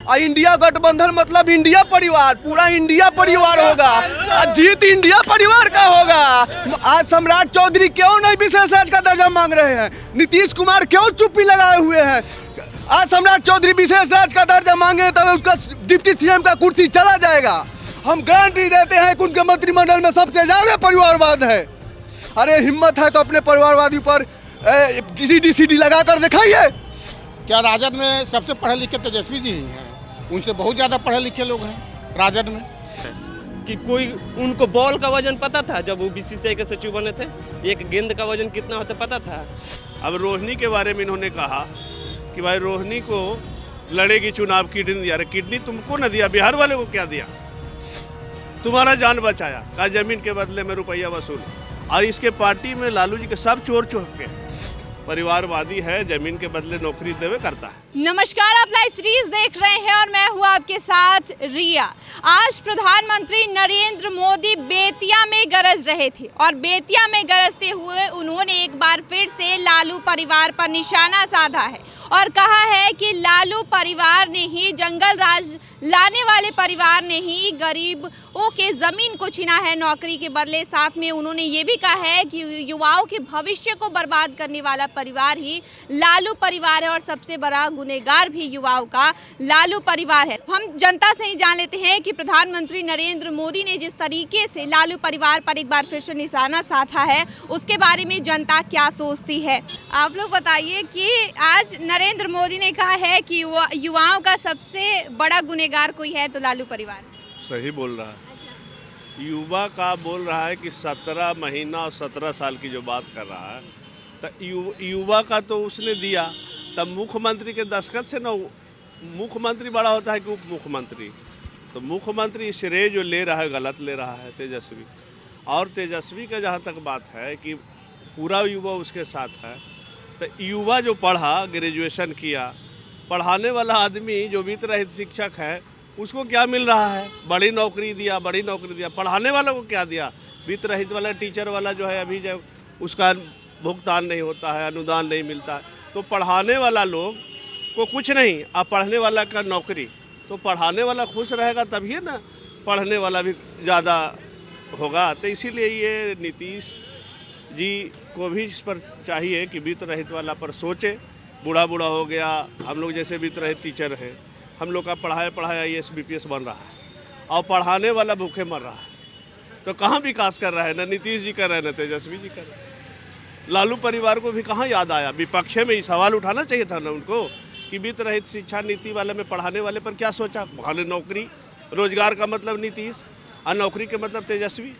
India गठबंधन मतलब India परिवार, पूरा इंडिया परिवार होगा, जीत इंडिया परिवार का होगा। आज सम्राट चौधरी क्यों नहीं विशेष राज्य का दर्जा मांग रहे हैं? नीतीश कुमार क्यों चुप्पी लगाए हुए हैं? आज सम्राट चौधरी विशेष राज्य का दर्जा मांगे तो उसका डिप्टी सीएम का कुर्सी चला जाएगा। हम गारंटी देते हैं कि उनके मंत्रिमंडल में सबसे ज्यादा परिवारवाद है। अरे हिम्मत है तो अपने परिवारवादी पर सीडी लगा कर दिखाइए। क्या राजद में सबसे पढ़े लिखे तेजस्वी जी ही हैं? उनसे बहुत ज़्यादा पढ़े लिखे लोग हैं राजद में। कि कोई उनको बॉल का वजन पता था जब वो बीसीसीआई के सचिव बने थे? एक गेंद का वजन कितना होता पता था? अब रोहिणी के बारे में इन्होंने कहा कि भाई रोहिणी को लड़ेगी चुनाव, किडनी दिया। अरे किडनी तुमको न दिया, बिहार वाले को क्या दिया? तुम्हारा जान बचाया, कहा जमीन के बदले में रुपया वसूल। और इसके पार्टी में लालू जी के सब चोर चौके, परिवारवादी है, जमीन के बदले नौकरी देवे करता है। नमस्कार, आप लाइव सीरीज देख रहे हैं और मैं हूं आपके साथ रिया। आज प्रधानमंत्री नरेंद्र मोदी बेतिया में गरज रहे थे और बेतिया में गरजते हुए उन्होंने एक बार फिर से लालू परिवार पर निशाना साधा है और कहा है कि लालू परिवार ने ही, जंगल राज लाने वाले परिवार ने ही गरीबों के जमीन को छीना है नौकरी के बदले। साथ में उन्होंने ये भी कहा है कि युवाओं के भविष्य को बर्बाद करने वाला परिवार ही लालू परिवार है और सबसे बड़ा गुनहगार भी युवाओं का लालू परिवार है। हम जनता से ही जान लेते हैं कि प्रधानमंत्री नरेंद्र मोदी ने जिस तरीके से लालू परिवार पर एक बार फिर से निशाना साधा है, उसके बारे में जनता क्या सोचती है। आप लोग बताइए कि आज नरेंद्र मोदी ने कहा है कि युवाओं का सबसे बड़ा गुनहगार कोई है तो लालू परिवार। सही बोल रहा है। युवा का बोल रहा है कि 17 महीना और 17 साल की जो बात कर रहा है, तो युवा का तो उसने दिया। तब मुख्यमंत्री के दस्तखत से ना मुख्यमंत्री बड़ा होता है कि उप मुख्यमंत्री। तो मुख्यमंत्री श्रेय जो ले रहा है गलत ले रहा है तेजस्वी। और तेजस्वी का जहाँ तक बात है कि पूरा युवा उसके साथ है, तो युवा जो पढ़ा, ग्रेजुएशन किया, पढ़ाने वाला आदमी जो वित्त रहित शिक्षक है उसको क्या मिल रहा है? बड़ी नौकरी दिया, बड़ी नौकरी दिया। पढ़ाने वाला को क्या दिया? वित्त रहित वाला टीचर वाला जो है अभी जब उसका भुगतान नहीं होता है, अनुदान नहीं मिलता है, तो पढ़ाने वाला लोग को कुछ नहीं, अब पढ़ने वाला का नौकरी। तो पढ़ाने वाला खुश रहेगा तभी ना पढ़ने वाला भी ज़्यादा होगा। तो इसीलिए ये नीतीश जी को भी इस पर चाहिए कि वित्त रहित वाला पर सोचे। बूढ़ा बूढ़ा हो गया, हम लोग जैसे वित्त रहित टीचर हैं, हम लोग का पढ़ाया IAS BPS बन रहा है और पढ़ाने वाला भूखे मर रहा है। तो कहाँ विकास कर रहा है? ना नीतीश जी कर रहे हैं, ना तेजस्वी जी कर रहे हैं। लालू परिवार को भी कहाँ याद आया? विपक्ष में ही सवाल उठाना चाहिए था ना उनको कि वित्त रहित शिक्षा नीति वाले में पढ़ाने वाले पर क्या सोचा? वहाँ नौकरी, रोजगार का मतलब नीतीश और नौकरी के मतलब तेजस्वी।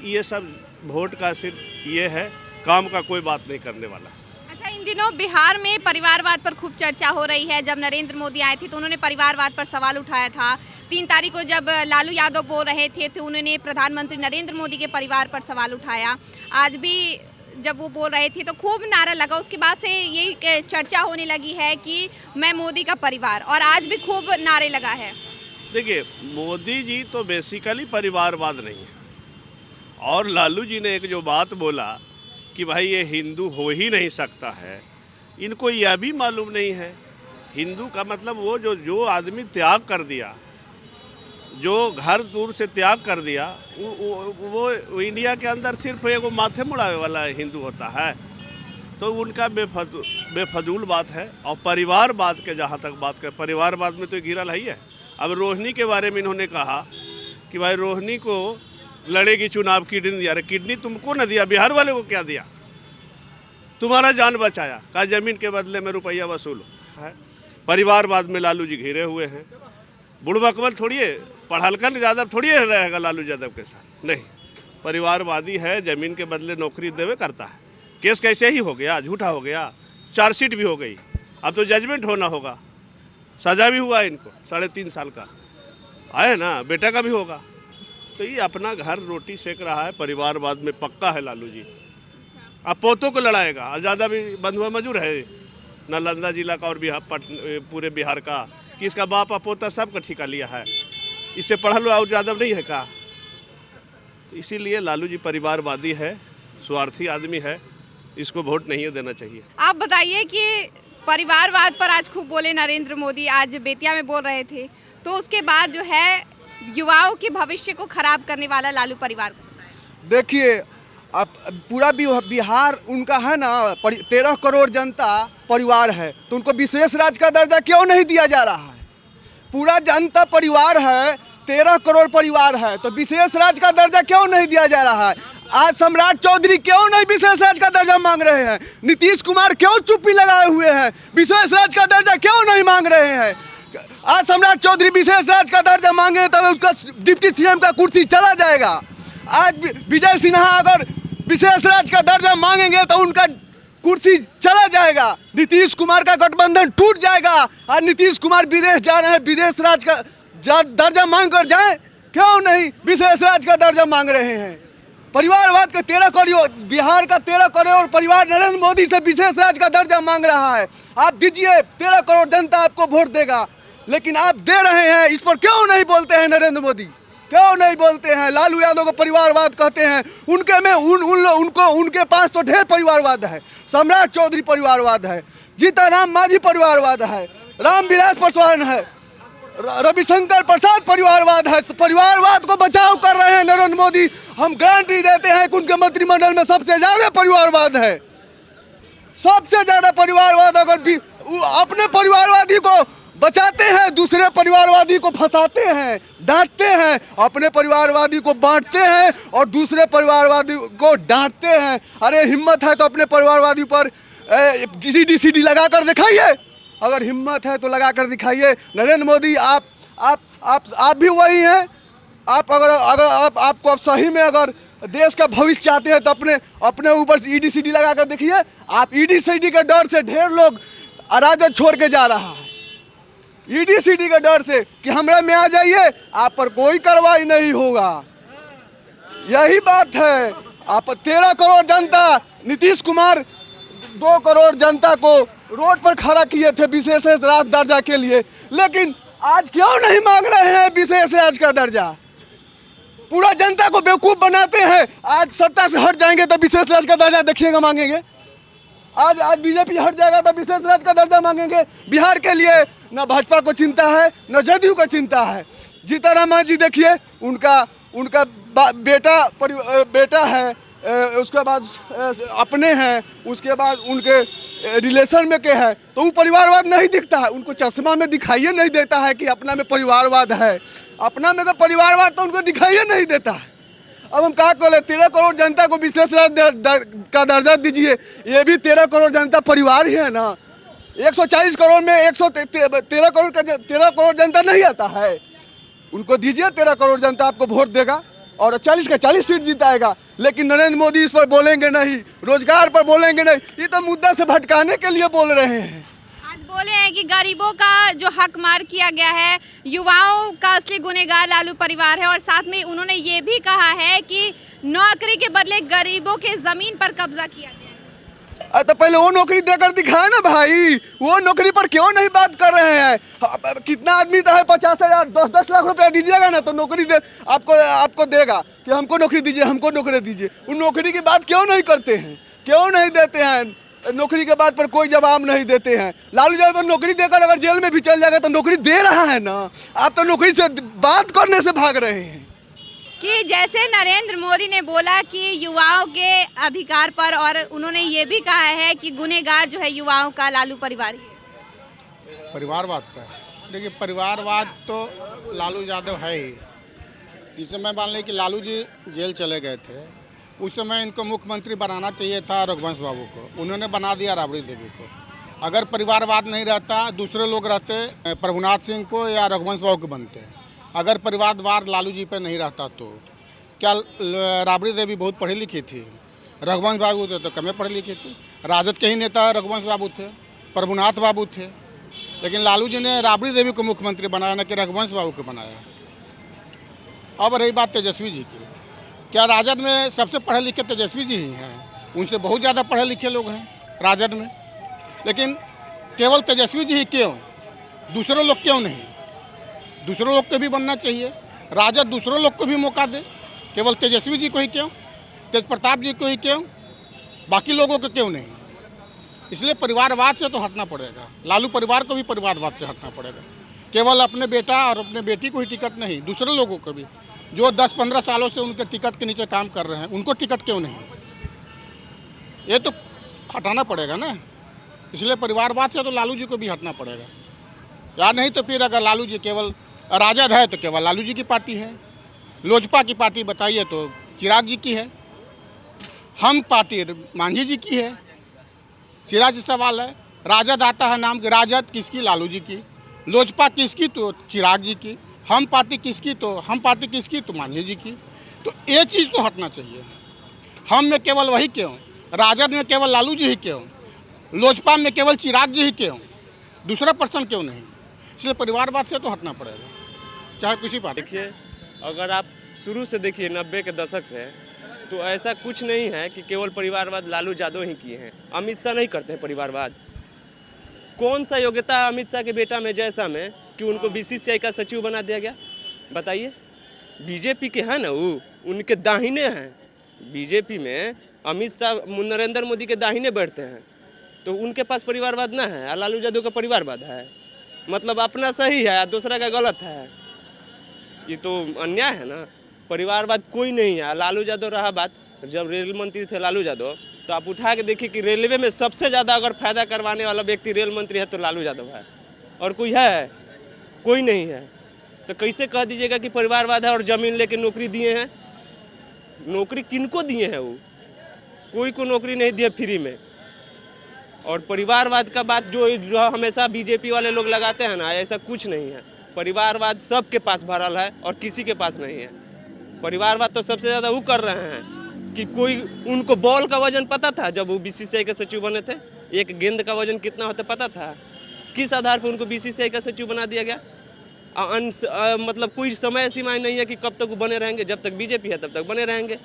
ये सब वोट का सिर्फ ये है, काम का कोई बात नहीं करने वाला। अच्छा, इन दिनों बिहार में परिवारवाद पर खूब चर्चा हो रही है। जब नरेंद्र मोदी आए थे तो उन्होंने परिवारवाद पर सवाल उठाया था। 3 तारीख को जब लालू यादव बोल रहे थे तो उन्होंने प्रधानमंत्री नरेंद्र मोदी के परिवार पर सवाल उठाया। आज भी जब वो बोल रहे थे तो खूब नारा लगा। उसके बाद से ये चर्चा होने लगी है कि मैं मोदी का परिवार, और आज भी खूब नारे लगा है। देखिए, मोदी जी तो बेसिकली परिवारवाद नहीं है। और लालू जी ने एक जो बात बोला कि भाई ये हिंदू हो ही नहीं सकता है, इनको यह भी मालूम नहीं है हिंदू का मतलब वो जो आदमी त्याग कर दिया, जो घर दूर से त्याग कर दिया, वो इंडिया के अंदर सिर्फ एगो माथे मुड़ावे वाला हिंदू होता है। तो उनका बेफजूल बात है। और परिवारवाद के जहाँ तक बात कर, परिवारवाद में तो घिरल ही है। अब रोहिणी के बारे में इन्होंने कहा कि भाई रोहिणी को लड़ेगी चुनाव, किडनी दिया। अरे किडनी तुमको न दिया, बिहार वाले को क्या दिया? तुम्हारा जान बचाया, कहा जमीन के बदले में रुपया वसूल है। परिवारवाद में लालू जी घिरे हुए हैं। बुढ़बकवल थोड़ी है, पढ़लकन यादव थोड़ी रहेगा लालू यादव के साथ, नहीं। परिवारवादी है, जमीन के बदले नौकरी देवे करता है। केस कैसे ही हो गया, झूठा हो गया, चार्जशीट भी हो गई, अब तो जजमेंट होना होगा, सजा भी हुआ इनको 3.5 साल का, आए ना, बेटा का भी होगा। तो ये अपना घर रोटी सेक रहा है। परिवारवाद में पक्का है लालू जी। अब पोतों को लड़ाएगा। ज़्यादा भी बंधुआ मजूर है नालंदा जिला का और पूरे बिहार का कि इसका बाप और पोता सबका ठिका लिया है, इससे पढ़ा लो और ज़्यादा नहीं है का। तो इसीलिए लालू जी परिवारवादी है, स्वार्थी आदमी है, इसको वोट नहीं देना चाहिए। आप बताइए कि परिवारवाद पर आज खूब बोले नरेंद्र मोदी, आज बेतिया में बोल रहे थे, तो उसके बाद जो है युवाओं के भविष्य को खराब करने वाला लालू परिवार को। देखिए, अब पूरा बिहार उनका है ना, 13 करोड़ जनता परिवार है, तो उनको विशेष राज्य का दर्जा क्यों नहीं दिया जा रहा है? पूरा जनता परिवार है, 13 करोड़ परिवार है, तो विशेष राज्य का दर्जा क्यों नहीं दिया जा रहा है? आज सम्राट चौधरी क्यों नहीं विशेष राज्य का दर्जा मांग रहे हैं? नीतीश कुमार क्यों चुप्पी लगाए हुए हैं? विशेष राज्य का दर्जा क्यों नहीं मांग रहे हैं? आज सम्राट चौधरी विशेष राज्य का दर्जा मांगे तो उसका डिप्टी सीएम का कुर्सी चला जाएगा। आज विजय सिन्हा अगर विशेष राज्य का दर्जा मांगेंगे तो उनका कुर्सी चला जाएगा। नीतीश कुमार का गठबंधन टूट जाएगा। और नीतीश कुमार विदेश जा रहे हैं, विदेश राज्य का दर्जा मांग कर जाए, क्यों नहीं विशेष राज्य का दर्जा मांग रहे हैं? परिवारवाद का 13 करोड़, बिहार का 13 करोड़ परिवार नरेंद्र मोदी से विशेष राज्य का दर्जा मांग रहा है। आप दीजिए, 13 करोड़ जनता आपको वोट देगा, लेकिन आप दे रहे हैं, इस पर क्यों नहीं बोलते हैं नरेंद्र मोदी? क्यों नहीं बोलते हैं? लालू यादव को परिवारवाद कहते हैं, उनके में उनके पास तो ढेर परिवारवाद है। सम्राट चौधरी परिवारवाद है, जीताराम मांझी परिवारवाद है, रामविलास पासवान है, रविशंकर प्रसाद परिवारवाद है। परिवारवाद को बचाव कर रहे हैं नरेंद्र मोदी। हम गारंटी देते हैं कि उनके मंत्रिमंडल में सबसे ज्यादा परिवारवाद है, सबसे ज्यादा परिवारवाद। अगर भी अपने परिवारवादी को बचाते हैं, दूसरे परिवारवादी को फंसाते हैं, डांटते हैं, अपने परिवारवादी को बांटते हैं और दूसरे परिवारवादी को डांटते हैं। अरे हिम्मत है तो अपने परिवारवादी पर सीडी लगा कर दिखाइए, अगर हिम्मत है तो लगा कर दिखाइए। नरेंद्र मोदी, आप भी वही हैं। आप अगर आपको अब सही में अगर देश का भविष्य चाहते हैं तो अपने ऊपर से ईडी सीडी लगा कर देखिए। आप ईडी सीडी के डर से ढेर लोग अराजक छोड़ के जा रहा है, ईडी सीडी के डर से कि हमरा में आ जाइए, आप पर कोई कार्रवाई नहीं होगा। यही बात है। आप 13 करोड़ जनता, नीतीश कुमार 2 करोड़ जनता को रोड पर खड़ा किए थे विशेष राज्य दर्जा के लिए, लेकिन आज क्यों नहीं मांग रहे हैं विशेष राज्य का दर्जा? पूरा जनता को बेवकूफ बनाते हैं। आज सत्ता से हट जाएंगे तो विशेष राज्य का दर्जा देखिएगा मांगेंगे। आज बीजेपी हट जाएगा तो विशेष राज्य का दर्जा मांगेंगे। बिहार के लिए न भाजपा को चिंता है, न जदयू को चिंता है। जीताराम मांझी देखिए, उनका बेटा है, उसके बाद अपने हैं, उसके बाद उनके रिलेशन में के है, तो वो परिवारवाद नहीं दिखता है। उनको चश्मा में दिखाइए नहीं देता है कि अपना में परिवारवाद है। अपना में परिवारवाद तो उनको दिखाइए नहीं देता है। अब हम कहा बोले 13 करोड़ जनता को विशेष राज्य का दर्जा दीजिए, ये भी 13 करोड़ जनता परिवार ही है ना। 140 करोड़ में 113 करोड़ जनता नहीं आता है। उनको दीजिए, 13 करोड़ जनता आपको वोट देगा और 40 का 40 सीट जीताएगा। लेकिन नरेंद्र मोदी इस पर बोलेंगे नहीं, रोजगार पर बोलेंगे नहीं, ये तो मुद्दा से भटकाने के लिए बोल रहे हैं। आज बोले हैं कि गरीबों का जो हक मार किया गया है, युवाओं का असली गुनहगार लालू परिवार है, और साथ में उन्होंने ये भी कहा है कि नौकरी के बदले गरीबों के जमीन पर कब्जा किया गया है। तो पहले वो नौकरी देकर दिखाए ना भाई, वो नौकरी पर क्यों नहीं बात कर रहे हैं? कितना आदमी तो है 50,000 10-10 लाख रुपया दीजिएगा ना तो नौकरी दे आपको देगा कि हमको नौकरी दीजिए, हमको नौकरी दीजिए। उन नौकरी की बात क्यों नहीं करते हैं? क्यों नहीं देते हैं? नौकरी के बात पर कोई जवाब नहीं देते हैं। लालू यादव तो नौकरी देकर अगर जेल में भी चल जाएगा तो नौकरी दे रहा है ना। आप तो नौकरी से बात करने से भाग रहे हैं। कि जैसे नरेंद्र मोदी ने बोला कि युवाओं के अधिकार पर, और उन्होंने ये भी कहा है कि गुनहगार जो है युवाओं का लालू परिवार ही है। परिवारवाद पर देखिए, परिवारवाद तो लालू यादव है ही। इस समय मान लें कि लालू जी जेल चले गए थे, उस समय इनको मुख्यमंत्री बनाना चाहिए था रघुवंश बाबू को, उन्होंने बना दिया राबड़ी देवी को। अगर परिवारवाद नहीं रहता, दूसरे लोग रहते, प्रभुनाथ सिंह को या रघुवंश बाबू को बनते। अगर परिवारवाद लालू जी पे नहीं रहता तो क्या राबड़ी देवी बहुत पढ़ी लिखी थी, रघुवंश बाबू थे तो कम पढ़ी लिखी थी। राजद के ही नेता रघुवंश बाबू थे, प्रभुनाथ बाबू थे, लेकिन लालू जी ने राबड़ी देवी को मुख्यमंत्री बनाया, न कि रघुवंश बाबू को बनाया। अब रही बात तेजस्वी जी की, क्या राजद में सबसे पढ़े लिखे तेजस्वी जी ही हैं? उनसे बहुत ज़्यादा पढ़े लिखे लोग हैं राजद में, लेकिन केवल तेजस्वी जी ही क्यों? दूसरे लोग क्यों नहीं? दूसरे लोग को भी बनना चाहिए। राजद दूसरे लोग को भी मौका दे, केवल तेजस्वी जी को ही क्यों? तेज प्रताप जी को ही क्यों? बाकी लोगों को क्यों नहीं? इसलिए परिवारवाद से तो हटना पड़ेगा। लालू परिवार को भी परिवारवाद से हटना पड़ेगा। केवल अपने बेटा और अपने बेटी को ही टिकट नहीं, दूसरे लोगों को भी जो 10-15 सालों से उनके टिकट के नीचे काम कर रहे हैं, उनको टिकट क्यों नहीं, ये तो हटाना पड़ेगा ना। इसलिए परिवारवाद से तो लालू जी को भी हटना पड़ेगा। या नहीं तो फिर अगर लालू जी केवल राजद है तो केवल लालू जी की पार्टी है, लोजपा की पार्टी बताइए तो चिराग जी की है, हम पार्टी मांझी जी की है। सीधा जी सवाल है, राजद आता है नाम के, राजद किसकी, लालू जी की। लोजपा किसकी, तो चिराग जी की। हम पार्टी किसकी, तो हम पार्टी किसकी, तो मांझी जी की। तो ये चीज़ तो हटना चाहिए। हम में केवल वही क्यों, राजद में केवल लालू जी ही क्यों, लोजपा में केवल चिराग जी ही क्यों, दूसरा पर्सन क्यों नहीं। इसलिए परिवारवाद से तो हटना पड़ेगा, चाहे किसी पार्टी। देखिए, अगर आप शुरू से देखिए 90 के दशक से, तो ऐसा कुछ नहीं है कि केवल परिवारवाद लालू यादव ही किए हैं। अमित शाह नहीं करते हैं परिवारवाद। कौन सा योग्यता अमित शाह के बेटा में जैसा में कि उनको बीसीसीआई का सचिव बना दिया गया, बताइए। बीजेपी के हैं ना, वो उनके दाहिने हैं। बीजेपी में अमित शाह नरेंद्र मोदी के दाहिने बैठते हैं, तो उनके पास परिवारवाद ना है। लालू यादव का परिवारवाद है, मतलब अपना सही है, दूसरा का गलत है। ये तो अन्याय है ना। परिवारवाद कोई नहीं है। लालू यादव रहा बात, जब रेल मंत्री थे लालू यादव, तो आप उठा के देखिए कि रेलवे में सबसे ज़्यादा अगर फायदा करवाने वाला व्यक्ति रेल मंत्री है तो लालू यादव है, और कोई है? कोई नहीं है। तो कैसे कह दीजिएगा कि परिवारवाद है और ज़मीन लेके नौकरी दिए हैं? नौकरी किनको दिए हैं? वो कोई को नौकरी नहीं दिया फ्री में। और परिवारवाद का बात जो हमेशा बीजेपी वाले लोग लगाते हैं ना, ऐसा कुछ नहीं है। परिवारवाद सबके पास भरल है और किसी के पास नहीं है। परिवारवाद तो सबसे ज़्यादा वो कर रहे हैं कि कोई उनको बॉल का वजन पता था जब वो बीसीसीआई के सचिव बने थे? एक गेंद का वजन कितना होता पता था? किस आधार पर उनको बीसीसीआई का सचिव बना दिया गया? मतलब कोई समय सीमा नहीं है कि कब तक वो बने रहेंगे। जब तक बीजेपी है तब तक बने रहेंगे।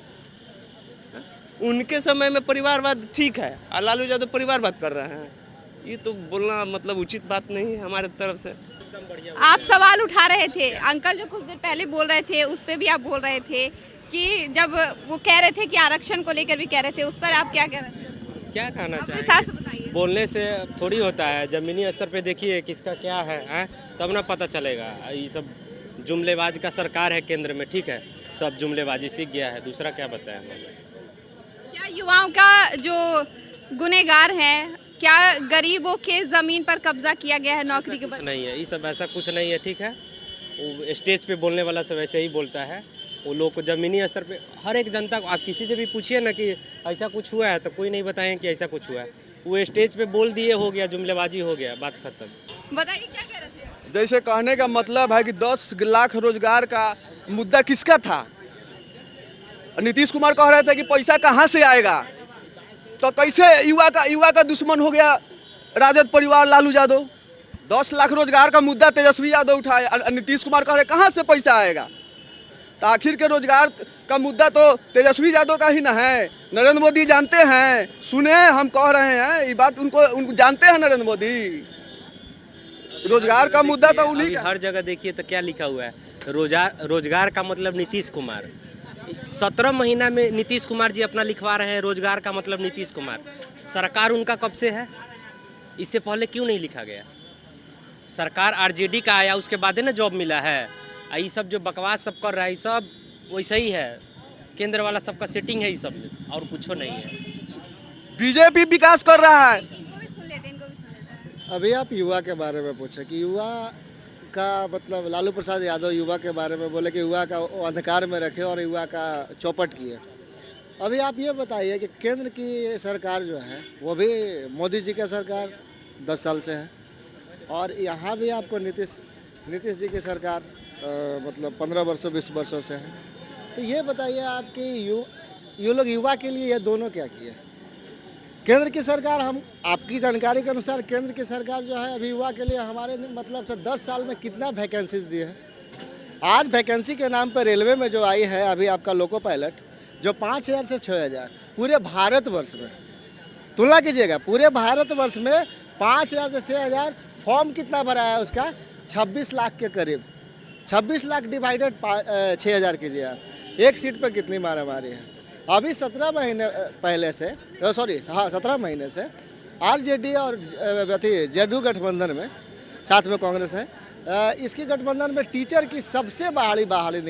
उनके समय में परिवारवाद ठीक है और लालू यादव परिवारवाद कर रहे हैं, ये तो बोलना मतलब उचित बात नहीं है हमारे तरफ से। आप सवाल उठा रहे थे, अंकल जो कुछ देर पहले बोल रहे थे उस पर भी आप बोल रहे थे कि जब वो कह रहे थे कि आरक्षण को लेकर भी कह रहे थे, उस पर आप क्या कह रहे थे? क्या कहना अपने चाहिए? साथ से बताइए। बोलने से थोड़ी होता है, ज़मीनी स्तर पे देखिए किसका क्या है, तब ना पता चलेगा। ये सब जुमलेबाज का सरकार है केंद्र में, ठीक है, सब जुमलेबाजी सीख गया है, दूसरा क्या बताएं हमें। क्या युवाओं का जो गुनहगार है, क्या गरीबों के ज़मीन पर कब्जा किया गया है नौकरी के बाद? नहीं है, ये सब ऐसा कुछ नहीं है, ठीक है। वो स्टेज पे बोलने वाला सब ऐसे ही बोलता है। वो लोग को ज़मीनी स्तर पे हर एक जनता को आप किसी से भी पूछिए ना कि ऐसा कुछ हुआ है, तो कोई नहीं बताएं कि ऐसा कुछ हुआ है। वो स्टेज पे बोल दिए, हो गया, जुमलेबाजी हो गया, बात खत्म। बताइए क्या कह रहे थे? जैसे कहने का मतलब है कि 10 लाख रोजगार का मुद्दा किसका था? नीतीश कुमार कह रहे थे कि पैसा कहाँ से आएगा, तो कैसे युवा का दुश्मन हो गया राजद परिवार लालू यादव? 10 लाख रोजगार का मुद्दा तेजस्वी यादव उठाए, नीतीश कुमार कह रहे कहाँ से पैसा आएगा? तो आखिर के रोजगार का मुद्दा तो तेजस्वी यादव का ही ना है। नरेंद्र मोदी जानते हैं, सुने हम कह रहे हैं ये बात, उनको जानते हैं नरेंद्र मोदी। रोजगार का मुद्दा तो उन्हीं का। हर जगह देखिए तो क्या लिखा हुआ है, रोजगार का मतलब नीतीश कुमार। 17 महीना में नीतीश कुमार जी अपना लिखवा रहे हैं, रोजगार का मतलब नीतीश कुमार। सरकार उनका कब से है? इससे पहले क्यों नहीं लिखा गया? सरकार आरजेडी का आया, उसके बाद ना जॉब मिला है। ये सब जो बकवास सब कर रहा है, ये सब वैसा ही है, केंद्र वाला सबका सेटिंग है, ये सब और कुछ नहीं है। बीजेपी विकास कर रहा है। इनको भी सुन लेते हैं। अभी आप युवा के बारे में पूछे कि युवा का मतलब लालू प्रसाद यादव युवा के बारे में बोले कि युवा का अंधकार में रखे और युवा का चौपट किए। अभी आप ये बताइए कि केंद्र की सरकार जो है वो भी मोदी जी का सरकार 10 साल से है, और यहाँ भी आपको नीतीश जी की सरकार मतलब 15 वर्षों 20 वर्षों से है। तो ये बताइए आपकी ये लोग युवा के लिए ये दोनों क्या किए? केंद्र की सरकार, हम आपकी जानकारी के अनुसार केंद्र की सरकार जो है अभी युवा के लिए हमारे मतलब से 10 साल में कितना वैकेंसीज दी है। आज वैकेंसी के नाम पर रेलवे में जो आई है अभी आपका लोको पायलट, जो 5000 से 6000 पूरे भारतवर्ष में, तुलना कीजिएगा पूरे भारतवर्ष में 5000 से 6000, फॉर्म कितना भरा है उसका? 26 लाख के करीब। 26 लाख डिवाइडेड 6000 कीजिए आप, एक सीट पर कितनी मारामारी है। अभी 17 महीने पहले से 17 महीने से आरजेडी और जेडीयू गठबंधन में, साथ में कांग्रेस है, इसकी गठबंधन में टीचर की सबसे बड़ी बहाली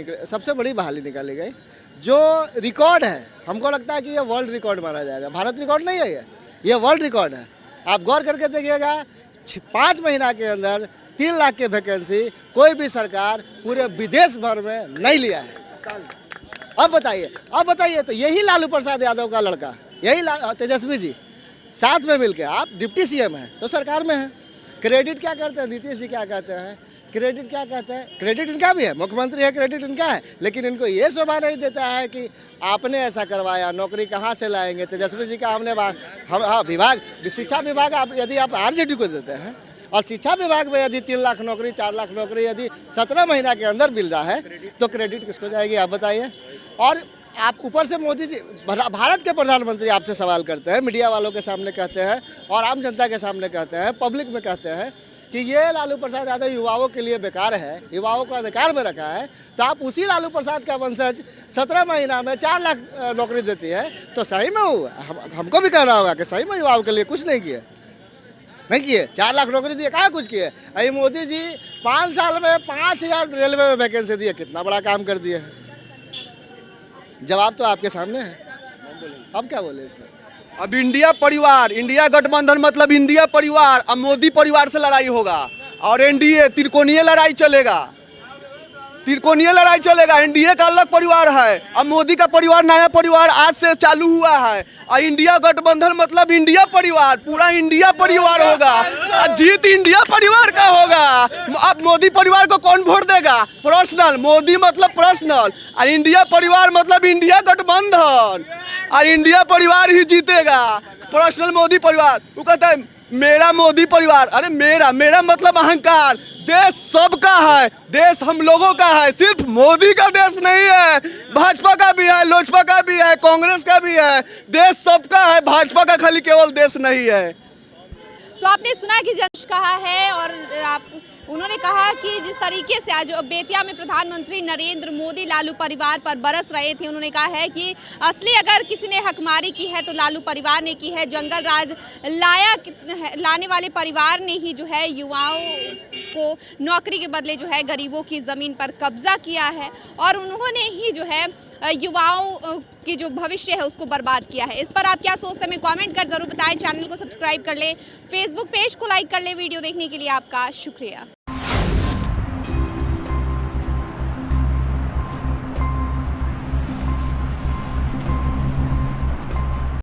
निकाली गई, जो रिकॉर्ड है। हमको लगता है कि ये वर्ल्ड रिकॉर्ड माना जाएगा, भारत रिकॉर्ड नहीं है ये वर्ल्ड रिकॉर्ड है। आप गौर करके देखिएगा, 5 महीना के अंदर 3 लाख की वैकेंसी कोई भी सरकार पूरे विदेश भर में नहीं लिया है। अब बताइए तो यही लालू प्रसाद यादव का लड़का, यही तेजस्वी जी साथ में मिलके, आप डिप्टी सीएम हैं तो सरकार में हैं। क्रेडिट क्या करते हैं नीतीश जी, क्या कहते हैं, क्रेडिट क्या कहते हैं, क्रेडिट इनका भी है, मुख्यमंत्री है, क्रेडिट इनका है, लेकिन इनको ये शोभा नहीं देता है कि आपने ऐसा करवाया, नौकरी कहाँ से लाएंगे। तेजस्वी जी का विभाग, शिक्षा विभाग यदि आप आरजेडी को देते हैं और शिक्षा विभाग में यदि 3 लाख नौकरी, 4 लाख नौकरी यदि 17 महीना के अंदर मिल रहा है तो क्रेडिट किसको जाएगी, आप बताइए। और आप ऊपर से मोदी जी, भारत के प्रधानमंत्री आपसे सवाल करते हैं, मीडिया वालों के सामने कहते हैं और आम जनता के सामने कहते हैं, पब्लिक में कहते हैं कि ये लालू प्रसाद यादव युवाओं के लिए बेकार है, युवाओं को अधिकार में रखा है। तो आप उसी लालू प्रसाद का वंशज 17 महीना में 4 लाख नौकरी देती है, तो सही में हमको भी कहना होगा कि सही में युवाओं के लिए कुछ नहीं किए। 4 लाख नौकरी दिए, कहाँ कुछ किए। अभी मोदी जी 5 साल में 5000 रेलवे में वैकेंसी दिए, कितना बड़ा काम कर दिए है। जवाब तो आपके सामने है, अब क्या बोले इसमें। अब इंडिया परिवार, इंडिया गठबंधन मतलब इंडिया परिवार, अब मोदी परिवार से लड़ाई होगा और एनडीए त्रिकोणीय लड़ाई चलेगा, एनडीए का अलग परिवार है, अब मोदी का परिवार, नया परिवार आज से चालू हुआ है। और इंडिया गठबंधन मतलब इंडिया परिवार, पूरा इंडिया परिवार होगा, और जीत इंडिया परिवार का होगा। अब मोदी परिवार को कौन वोट देगा, पर्सनल, मोदी मतलब पर्सनल, और इंडिया परिवार मतलब इंडिया गठबंधन, और इंडिया परिवार ही जीतेगा। पर्सनल मोदी परिवार, वो कहता है मेरा मोदी परिवार, अरे मेरा मतलब अहंकार। देश सबका है, देश हम लोगों का है, सिर्फ मोदी का देश नहीं है, भाजपा का भी है, लोजपा का भी है, कांग्रेस का भी है, देश सबका है, भाजपा का खाली केवल देश नहीं है। तो आपने सुना कि जज कहा है, और उन्होंने कहा कि जिस तरीके से आज बेतिया में प्रधानमंत्री नरेंद्र मोदी लालू परिवार पर बरस रहे थे, उन्होंने कहा है कि असली अगर किसी ने हकमारी की है तो लालू परिवार ने की है। जंगल राज लाने वाले परिवार ने ही जो है युवाओं को नौकरी के बदले जो है गरीबों की ज़मीन पर कब्जा किया है, और उन्होंने ही जो है युवाओं की जो भविष्य है उसको बर्बाद किया है। इस पर आप क्या सोचते हैं, कमेंट कर जरूर बताएं। चैनल को सब्सक्राइब कर लें, फेसबुक पेज को लाइक कर लें। वीडियो देखने के लिए आपका शुक्रिया।